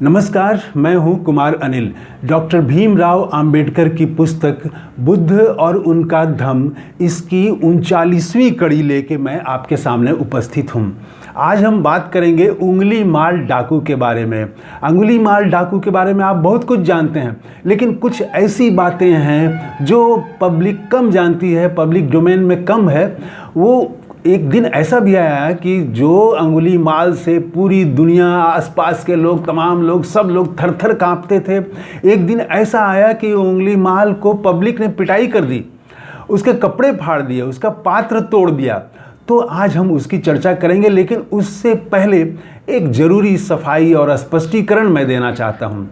नमस्कार, मैं हूं कुमार अनिल। डॉक्टर भीमराव अंबेडकर की पुस्तक बुद्ध और उनका धम्म, इसकी 39वीं कड़ी लेके मैं आपके सामने उपस्थित हूं। आज हम बात करेंगे उंगली माल डाकू के बारे में। उंगली माल डाकू के बारे में आप बहुत कुछ जानते हैं, लेकिन कुछ ऐसी बातें हैं जो पब्लिक कम जानती है, पब्लिक डोमेन में कम है। वो एक दिन ऐसा भी आया कि जो अंगुली माल से पूरी दुनिया, आसपास के लोग, तमाम लोग, सब लोग थर थर काँपते थे। एक दिन ऐसा आया कि उंगली माल को पब्लिक ने पिटाई कर दी, उसके कपड़े फाड़ दिए, उसका पात्र तोड़ दिया। तो आज हम उसकी चर्चा करेंगे, लेकिन उससे पहले एक ज़रूरी सफाई और स्पष्टीकरण मैं देना चाहता हूँ।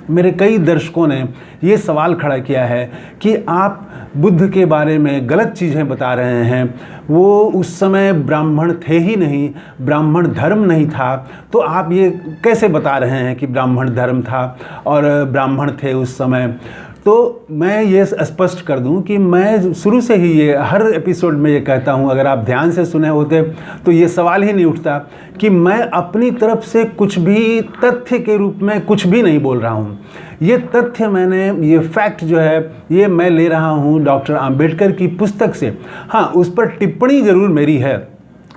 मेरे कई दर्शकों ने ये सवाल खड़ा किया है कि आप बुद्ध के बारे में गलत चीज़ें बता रहे हैं। वो उस समय ब्राह्मण थे ही नहीं, ब्राह्मण धर्म नहीं था, तो आप ये कैसे बता रहे हैं कि ब्राह्मण धर्म था और ब्राह्मण थे उस समय। तो मैं ये स्पष्ट कर दूं कि मैं शुरू से ही ये हर एपिसोड में ये कहता हूं, अगर आप ध्यान से सुने होते तो ये सवाल ही नहीं उठता कि मैं अपनी तरफ से कुछ भी तथ्य के रूप में कुछ भी नहीं बोल रहा हूं। ये तथ्य ये फैक्ट जो है ये मैं ले रहा हूं डॉक्टर अंबेडकर की पुस्तक से। हाँ, उस पर टिप्पणी ज़रूर मेरी है,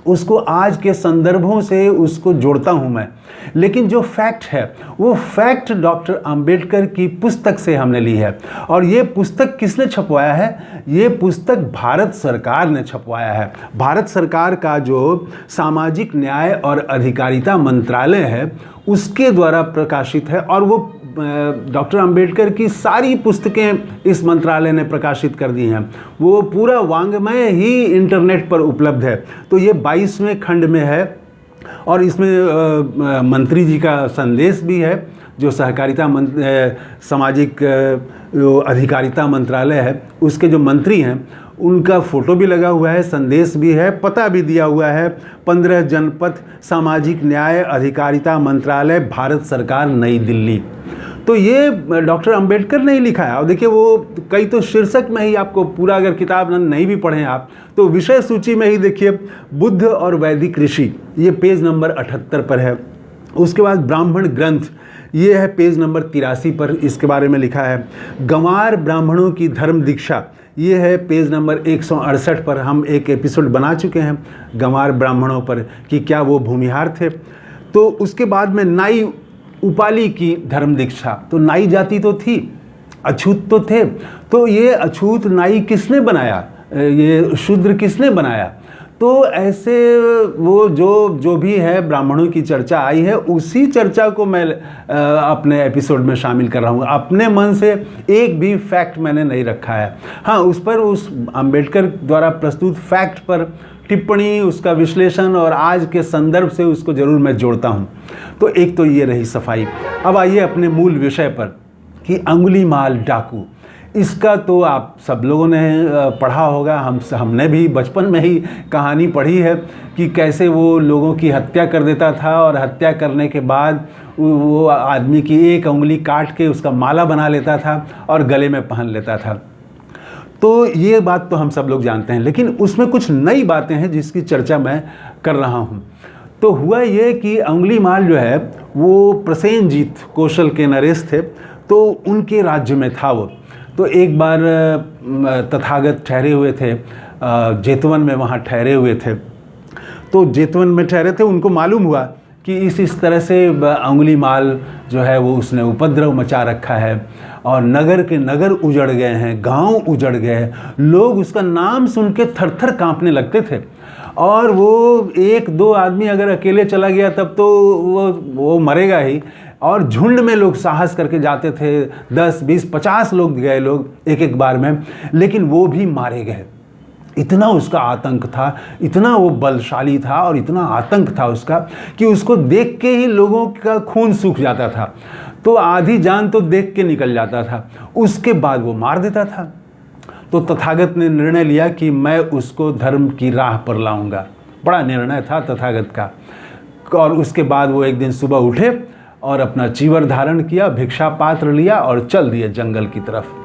उसको आज के संदर्भों से उसको जोड़ता हूं मैं, लेकिन जो फैक्ट है वो फैक्ट डॉक्टर अंबेडकर की पुस्तक से हमने ली है। और ये पुस्तक किसने छपवाया है? ये पुस्तक भारत सरकार ने छपवाया है। भारत सरकार का जो सामाजिक न्याय और अधिकारिता मंत्रालय है उसके द्वारा प्रकाशित है, और वो डॉक्टर अंबेडकर की सारी पुस्तकें इस मंत्रालय ने प्रकाशित कर दी हैं। वो पूरा वाङ्मय ही इंटरनेट पर उपलब्ध है। तो ये 22वें खंड में है, और इसमें मंत्री जी का संदेश भी है, जो सहकारिता सामाजिक अधिकारिता मंत्रालय है उसके जो मंत्री हैं उनका फ़ोटो भी लगा हुआ है, संदेश भी है, पता भी दिया हुआ है। 15 जनपथ सामाजिक न्याय अधिकारिता मंत्रालय, भारत सरकार, नई दिल्ली। तो ये डॉक्टर अंबेडकर ने ही लिखा है। और देखिए, वो कई तो शीर्षक में ही आपको पूरा, अगर किताब नहीं भी पढ़ें आप तो विषय सूची में ही देखिए बुद्ध और वैदिक ऋषि, ये पेज नंबर 78 पर है। उसके बाद ब्राह्मण ग्रंथ, ये है पेज नंबर 83 पर, इसके बारे में लिखा है। गंवार ब्राह्मणों की धर्म दीक्षा, ये है पेज नंबर 168 पर। हम एक एपिसोड बना चुके हैं गंवार ब्राह्मणों पर कि क्या वो भूमिहार थे। तो उसके बाद में नाई उपाली की धर्म दीक्षा, तो नाई जाति तो थी, अछूत तो थे, तो ये अछूत नाई किसने बनाया, ये शूद्र किसने बनाया? तो ऐसे वो जो भी है ब्राह्मणों की चर्चा आई है, उसी चर्चा को मैं अपने एपिसोड में शामिल कर रहा हूँ। अपने मन से एक भी फैक्ट मैंने नहीं रखा है। हाँ, उस पर, उस अंबेडकर द्वारा प्रस्तुत फैक्ट पर टिप्पणी, उसका विश्लेषण और आज के संदर्भ से उसको ज़रूर मैं जोड़ता हूँ। तो एक तो ये रही सफाई। अब आइए अपने मूल विषय पर कि उंगली माल डाकू। इसका तो आप सब लोगों ने पढ़ा होगा, हमने भी बचपन में ही कहानी पढ़ी है कि कैसे वो लोगों की हत्या कर देता था, और हत्या करने के बाद वो आदमी की एक उंगली काट के उसका माला बना लेता था और गले में पहन लेता था। तो ये बात तो हम सब लोग जानते हैं, लेकिन उसमें कुछ नई बातें हैं जिसकी चर्चा मैं कर रहा हूँ। तो हुआ ये कि उंगली माल जो है वो प्रसेनजीत कौशल के नरेश थे, तो उनके राज्य में था वो। तो एक बार तथागत ठहरे हुए थे जेतवन में, वहाँ ठहरे हुए थे। तो जेतवन में ठहरे थे, उनको मालूम हुआ कि इस तरह से उंगली माल जो है वो उसने उपद्रव मचा रखा है, और नगर के नगर उजड़ गए हैं, गांव उजड़ गए, लोग उसका नाम सुन के थर थर काँपने लगते थे। और वो एक दो आदमी अगर अकेले चला गया तब तो वो मरेगा ही, और झुंड में लोग साहस करके जाते थे, 10, 20, 50 लोग गए लोग एक बार में, लेकिन वो भी मारे गए। इतना उसका आतंक था, इतना वो बलशाली था और इतना आतंक था उसका कि उसको देख के ही लोगों का खून सूख जाता था। तो आधी जान तो देख के निकल जाता था, उसके बाद वो मार देता था। तो तथागत ने निर्णय लिया कि मैं उसको धर्म की राह पर लाऊंगा। बड़ा निर्णय था तथागत का। और उसके बाद वो एक दिन सुबह उठे और अपना चीवर धारण किया, भिक्षा पात्र लिया और चल दिए जंगल की तरफ।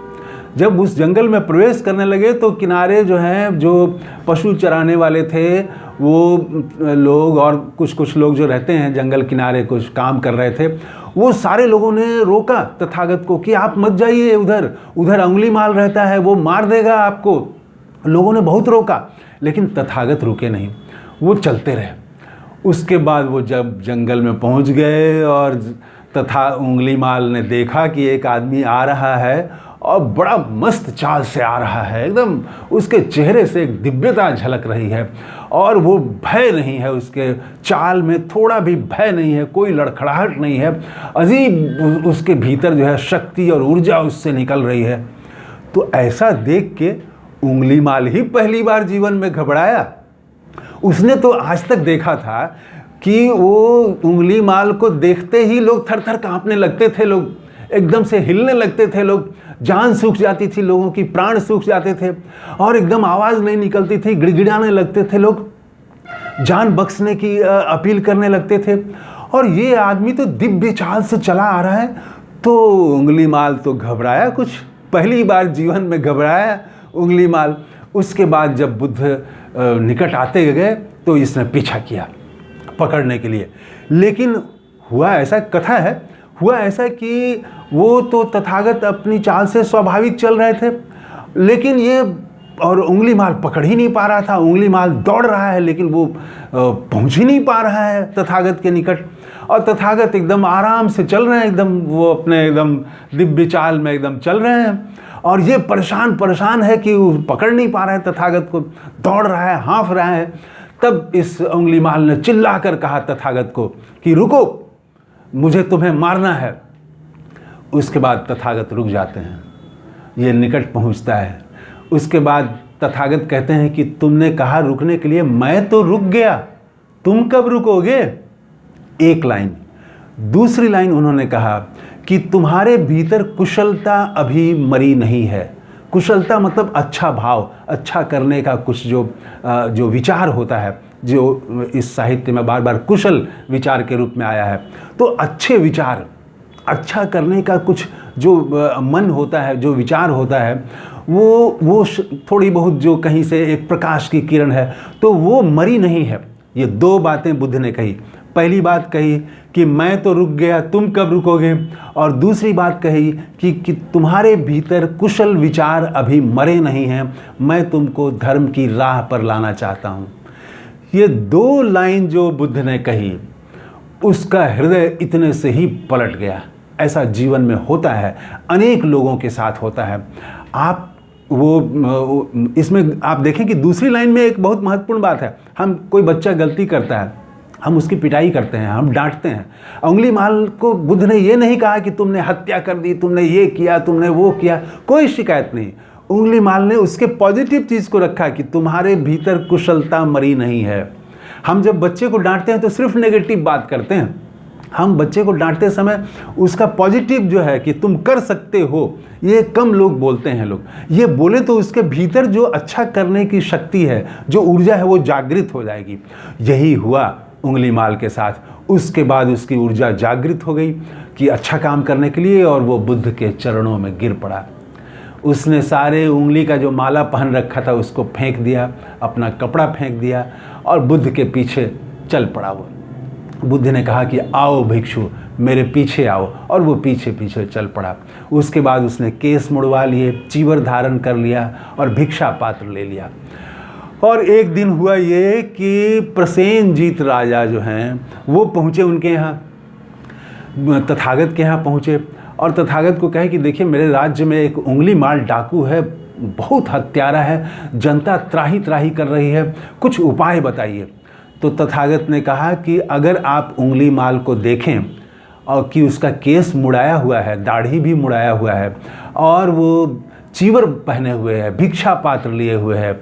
जब उस जंगल में प्रवेश करने लगे तो किनारे जो हैं, जो पशु चराने वाले थे, वो लोग और कुछ लोग जो रहते हैं जंगल किनारे कुछ काम कर रहे थे, वो सारे लोगों ने रोका तथागत को कि आप मत जाइए उधर, उधर अंगुलीमाल रहता है, वो मार देगा आपको। लोगों ने बहुत रोका, लेकिन तथागत रुके नहीं, वो चलते रहे। उसके बाद वो जब जंगल में पहुंच गए और तथा अंगुलीमाल ने देखा कि एक आदमी आ रहा है और बड़ा मस्त चाल से आ रहा है, एकदम उसके चेहरे से एक दिव्यता झलक रही है और वो भय नहीं है, उसके चाल में थोड़ा भी भय नहीं है, कोई लड़खड़ाहट नहीं है, अजीब उसके भीतर जो है शक्ति और ऊर्जा उससे निकल रही है। तो ऐसा देख के अंगुलीमाल ही पहली बार जीवन में घबराया। उसने तो आज तक देखा था कि वो अंगुलीमाल को देखते ही लोग थर थर कांपने लगते थे, लोग एकदम से हिलने लगते थे, लोग जान सूख जाती थी, लोगों की प्राण सूख जाते थे और एकदम आवाज़ नहीं निकलती थी, गिड़गिड़ाने लगते थे, लोग जान बख्शने की अपील करने लगते थे। और ये आदमी तो दिव्य चाल से चला आ रहा है। तो अंगुलीमाल तो घबराया, कुछ पहली बार जीवन में घबराया अंगुलीमाल। उसके बाद जब बुद्ध निकट आते गए तो इसने पीछा किया पकड़ने के लिए, लेकिन हुआ ऐसा, कथा है, हुआ ऐसा कि वो तो तथागत अपनी चाल से स्वाभाविक चल रहे थे, लेकिन ये और अंगुलीमाल पकड़ ही नहीं पा रहा था। अंगुलीमाल दौड़ रहा है लेकिन वो पहुंच ही नहीं पा रहा है तथागत के निकट, और तथागत एकदम आराम से चल रहे हैं, एकदम वो अपने एकदम दिव्य चाल में एकदम चल रहे हैं। और ये परेशान है कि वो पकड़ नहीं पा रहा है तथागत को, दौड़ रहा है, हाँफ रहा है। तब इस अंगुलीमाल ने चिल्ला कर कहा तथागत को कि रुको, मुझे तुम्हें मारना है। उसके बाद तथागत रुक जाते हैं, ये निकट पहुंचता है। उसके बाद तथागत कहते हैं कि तुमने कहा रुकने के लिए, मैं तो रुक गया, तुम कब रुकोगे? एक लाइन। दूसरी लाइन उन्होंने कहा कि तुम्हारे भीतर कुशलता अभी मरी नहीं है। कुशलता मतलब अच्छा भाव, अच्छा करने का कुछ जो विचार होता है, जो इस साहित्य में बार बार कुशल विचार के रूप में आया है। तो अच्छे विचार, अच्छा करने का कुछ जो मन होता है, जो विचार होता है, वो थोड़ी बहुत जो कहीं से एक प्रकाश की किरण है, तो वो मरी नहीं है। ये दो बातें बुद्ध ने कही। पहली बात कही कि मैं तो रुक गया, तुम कब रुकोगे? और दूसरी बात कही कि तुम्हारे भीतर कुशल विचार अभी मरे नहीं हैं, मैं तुमको धर्म की राह पर लाना चाहता हूँ। ये दो लाइन जो बुद्ध ने कही, उसका हृदय इतने से ही पलट गया। ऐसा जीवन में होता है, अनेक लोगों के साथ होता है। आप इसमें आप देखें कि दूसरी लाइन में एक बहुत महत्वपूर्ण बात है। हम कोई बच्चा गलती करता है, हम उसकी पिटाई करते हैं, हम डांटते हैं। अंगुलीमाल को बुद्ध ने ये नहीं कहा कि तुमने हत्या कर दी, तुमने ये किया, तुमने वो किया, कोई शिकायत नहीं। अंगुलीमाल ने उसके पॉजिटिव चीज़ को रखा कि तुम्हारे भीतर कुशलता मरी नहीं है। हम जब बच्चे को डांटते हैं तो सिर्फ नेगेटिव बात करते हैं। हम बच्चे को डांटते समय उसका पॉजिटिव जो है कि तुम कर सकते हो, ये कम लोग बोलते हैं। लोग ये बोले तो उसके भीतर जो अच्छा करने की शक्ति है, जो ऊर्जा है, वो जागृत हो जाएगी। यही हुआ अंगुलीमाल के साथ। उसके बाद उसकी ऊर्जा जागृत हो गई कि अच्छा काम करने के लिए, और वो बुद्ध के चरणों में गिर पड़ा। उसने सारे उंगली का जो माला पहन रखा था उसको फेंक दिया, अपना कपड़ा फेंक दिया और बुद्ध के पीछे चल पड़ा। वो बुद्ध ने कहा कि आओ भिक्षु, मेरे पीछे आओ, और वो पीछे पीछे चल पड़ा। उसके बाद उसने केस मुड़वा लिए, चीवर धारण कर लिया और भिक्षा पात्र ले लिया। और एक दिन हुआ ये कि प्रसेनजीत राजा जो हैं वो पहुँचे उनके यहाँ, तथागत के यहाँ पहुँचे और तथागत को कहे कि देखिए मेरे राज्य में एक अंगुलीमाल डाकू है, बहुत हत्यारा है, जनता त्राही त्राही कर रही है, कुछ उपाय बताइए। तो तथागत ने कहा कि अगर आप अंगुलीमाल को देखें और कि उसका केस मुड़ाया हुआ है, दाढ़ी भी मुड़ाया हुआ है, और वो चीवर पहने हुए है, भिक्षा पात्र लिए हुए है,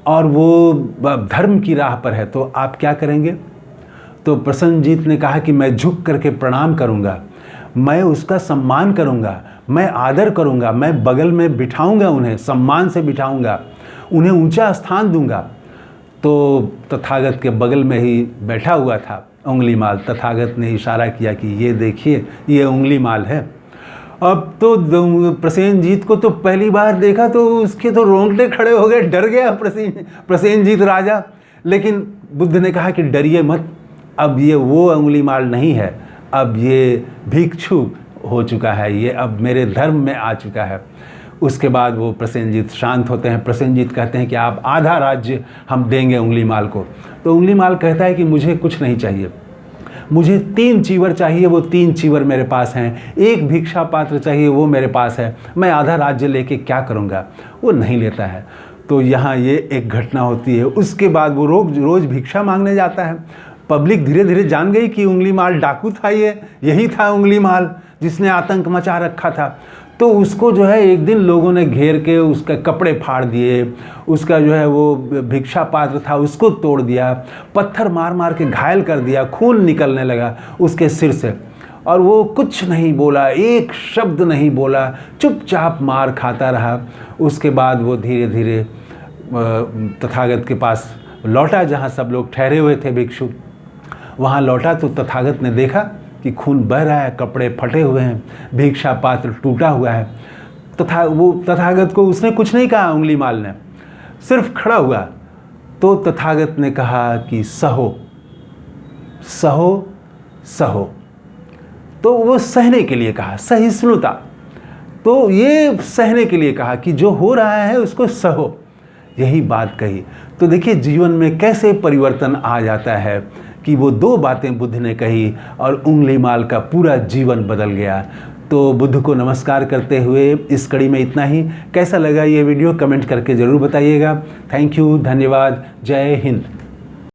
और वो धर्म की राह पर है, तो आप क्या करेंगे? तो प्रसेनजीत ने कहा कि मैं झुक करके प्रणाम करूंगा, मैं उसका सम्मान करूंगा, मैं आदर करूंगा, मैं बगल में बिठाऊंगा, उन्हें सम्मान से बिठाऊंगा, उन्हें ऊंचा स्थान दूंगा। तो तथागत के बगल में ही बैठा हुआ था अंगुलीमाल। तथागत ने इशारा किया कि ये देखिए, ये अंगुलीमाल है। अब तो प्रसेनजीत को तो पहली बार देखा तो उसके तो रोंगटे खड़े हो गए, डर गया प्रसेनजीत राजा। लेकिन बुद्ध ने कहा कि डरिए मत, अब ये वो अंगुलीमाल नहीं है, अब ये भिक्षु हो चुका है, ये अब मेरे धर्म में आ चुका है। उसके बाद वो प्रसेनजीत शांत होते हैं। प्रसेनजीत कहते हैं कि आप आधा राज्य हम देंगे उंगलीमाल को। तो उंगलीमाल कहता है कि मुझे कुछ नहीं चाहिए, मुझे 3 चीवर चाहिए, वो 3 चीवर मेरे पास हैं, 1 भिक्षा पात्र चाहिए, वो मेरे पास है, मैं आधा राज्य लेके क्या करूँगा। वो नहीं लेता है। तो यहाँ ये एक घटना होती है। उसके बाद वो रोज़ भिक्षा मांगने जाता है। पब्लिक धीरे धीरे जान गई कि उंगलीमाल डाकू था, यही था उंगलीमाल जिसने आतंक मचा रखा था। तो उसको जो है एक दिन लोगों ने घेर के उसके कपड़े फाड़ दिए, उसका जो है वो भिक्षा पात्र था उसको तोड़ दिया, पत्थर मार मार के घायल कर दिया, खून निकलने लगा उसके सिर से, और वो कुछ नहीं बोला, एक शब्द नहीं बोला, चुपचाप मार खाता रहा। उसके बाद वो धीरे धीरे तथागत के पास लौटा, जहाँ सब लोग ठहरे हुए थे भिक्षु, वहाँ लौटा। तो तथागत ने देखा कि खून बह रहा है, कपड़े फटे हुए हैं, भिक्षा पात्र टूटा हुआ है। तथागत को उसने कुछ नहीं कहा, उंगलीमाल ने सिर्फ खड़ा हुआ। तो तथागत ने कहा कि सहो सहो सहो। तो वो सहने के लिए कहा, सहिष्णुता। तो ये सहने के लिए कहा कि जो हो रहा है उसको सहो, यही बात कही। तो देखिए जीवन में कैसे परिवर्तन आ जाता है कि वो 2 बातें बुद्ध ने कही और उंगलीमाल का पूरा जीवन बदल गया। तो बुद्ध को नमस्कार करते हुए इस कड़ी में इतना ही। कैसा लगा ये वीडियो कमेंट करके ज़रूर बताइएगा। थैंक यू, धन्यवाद, जय हिंद।